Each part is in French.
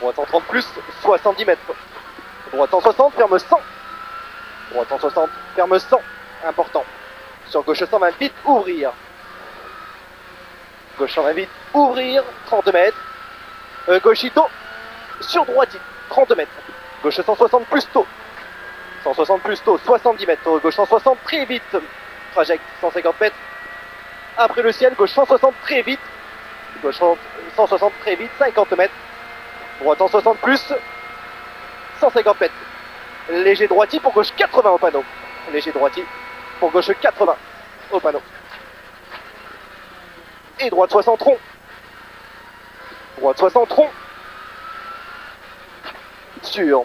Droite 130 plus, 70 mètres. Droite 160, ferme 100. Droite 160, ferme 100. Important. Sur gauche 120, vite, ouvrir. Gauche 120, vite, ouvrir. 30 mètres. Gauchito. Sur droite, 30 mètres. Gauche 160 plus tôt. 160 plus tôt, 70 mètres. Gauche 160, très vite. Trajecte 150 mètres. Après le ciel, gauche 160 très vite. Gauche 160 très vite, 50 mètres. Droite 160 plus, 150 mètres. Léger droitier pour gauche 80 au panneau. Léger droitier pour gauche 80 au panneau. Et droite 60 rond. Droite 60 rond. Sur.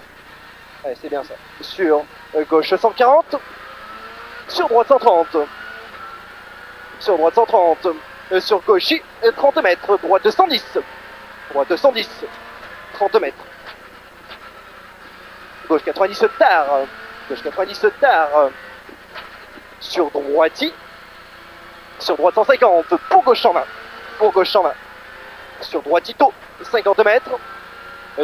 Allez, c'est bien ça. Sur gauche 140. Sur droite 130. Sur droite 130. Sur gauche 30 mètres. Droite 110. Droite 110. 30 mètres. Gauche 90 tard. Gauche 90 tard. Sur droite. Sur droite 150. Pour gauche 120. Pour gauche 120. Sur droite tôt. 50 mètres.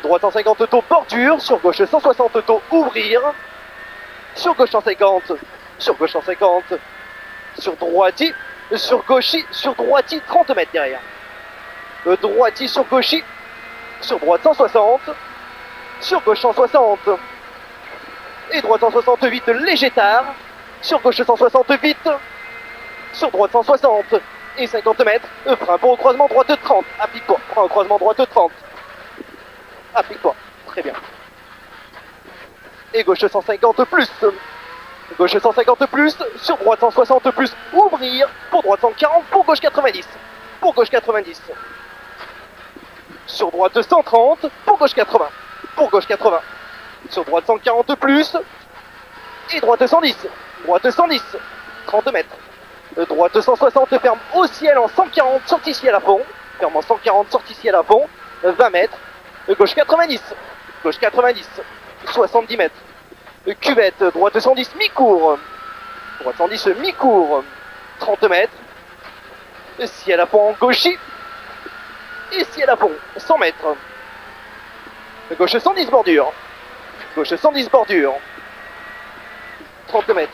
Droite 150 taux bordure. Sur gauche 160 taux ouvrir. Sur gauche 150. Sur gauche 150. Sur droite. Sur gauche. Sur droite 30 mètres derrière. Droite sur gauche. Sur droite 160. Sur gauche 160. Et droite 168 léger tard. Sur gauche 160 vite. Sur droite 160 et 50 mètres. Frein pour au croisement droite 30. Applique-toi. Frein au croisement droite 30. Applique-toi. Très bien. Et gauche 150 plus. Gauche 150 plus. Sur droite 160 plus. Ouvrir. Pour droite 140. Pour gauche 90. Pour gauche 90. Sur droite 130. Pour gauche 80. Pour gauche 80. Sur droite 140 plus. Et droite 110. Droite 110. 30 mètres. Droite 160 ferme au ciel en 140. Sortie ciel à fond. Ferme en 140. Sortie ciel à fond. 20 mètres. Gauche 90. Gauche 90. 70 mètres. Cuvette. Droite 110 mi-court. Droite 110 mi-court. 30 mètres. Ciel à fond en gauche. Et ciel à fond. 100 mètres. Gauche 110 bordure. Gauche 110 bordure. 30 mètres.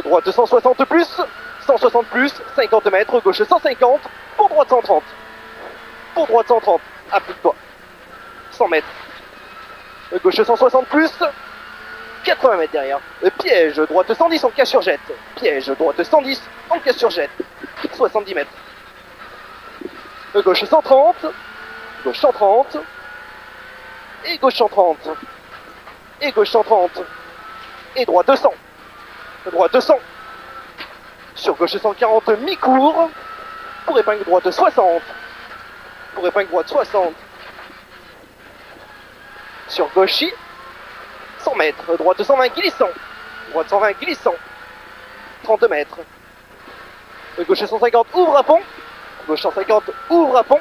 Droite 160 plus. 160 plus. 50 mètres. Gauche 150. Pour droite 130. Pour droite 130. Applique-toi. 100 mètres. Gauche 160 plus. 80 mètres derrière. Piège. Droite 110 en casse sur jette. Piège. Droite 110 en casse sur jette. 70 mètres. Gauche 130. Gauche 130. Et gauche 130. Et gauche 130. Et droite 200. Droite 200. Sur gauche 140 mi-court. Pour épingle droite 60. Pour épingle droite 60. Sur gauche 100 mètres. Droite 120 glissant. Droite 120 glissant. 30 mètres. Gauche 150 ouvre à fond. Gauche 150 ouvre à fond.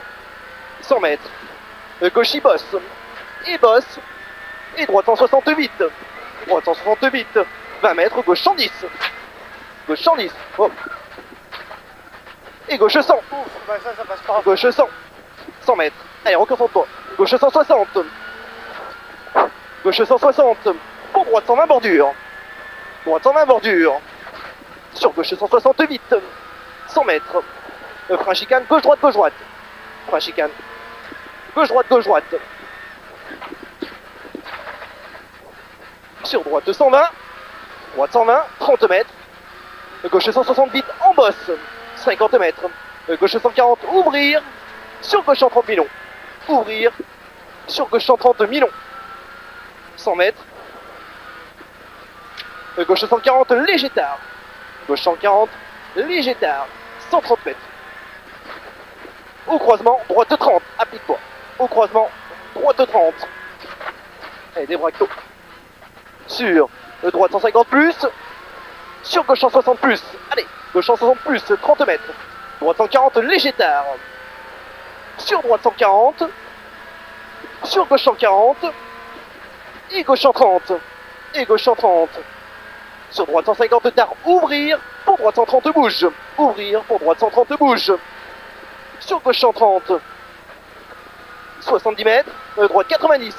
100 mètres. Gauche bosse. Et bosse. Et droite 168. Droite 168. 20 mètres. Gauche 110. Gauche 110. Oh. Et gauche 100. Ouf, bah ça passe pas. Gauche 100. 100 mètres. Allez, reconcentre-toi. Gauche 160. Gauche 160. Pour droite 120 bordure. Droite 120 bordure. Sur gauche 168. 100 mètres. Frein chicane. Gauche droite, gauche droite. Frein chicane. Gauche droite, gauche droite. Sur droite 220. Droite 120. 30 mètres. Gauche 160 vite en bosse. 50 mètres. Gauche 140 ouvrir. Sur gauche 130 mi-long. Ouvrir. Sur gauche 130 mi-long. 100 mètres. Gauche 140 léger tard. Gauche 140 léger tard. 130 mètres. Au croisement, droite 30. Applique-toi. Au croisement, droite 30. Allez, des bractos. Sur droite 150 plus. Sur gauche 160 plus. Allez, gauche 160 plus. 30 mètres. Droite 140 léger tard. Sur droite 140. Sur gauche 140. Et gauche 130. Et gauche 130. Sur droite 150 tard. Ouvrir. Pour droite 130 bouge. Ouvrir. Pour droite 130 bouge. Sur gauche 130. 70 mètres, droite 90.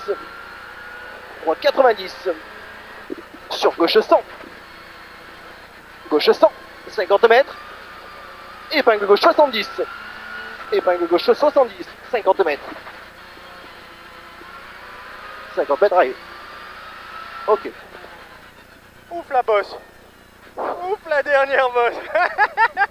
Droite 90. Sur gauche 100. Gauche 100. 50 mètres. Épingle gauche 70. Épingle gauche 70. 50 mètres. 50 mètres arrive. Ok. Ouf la bosse. Ouf la dernière bosse.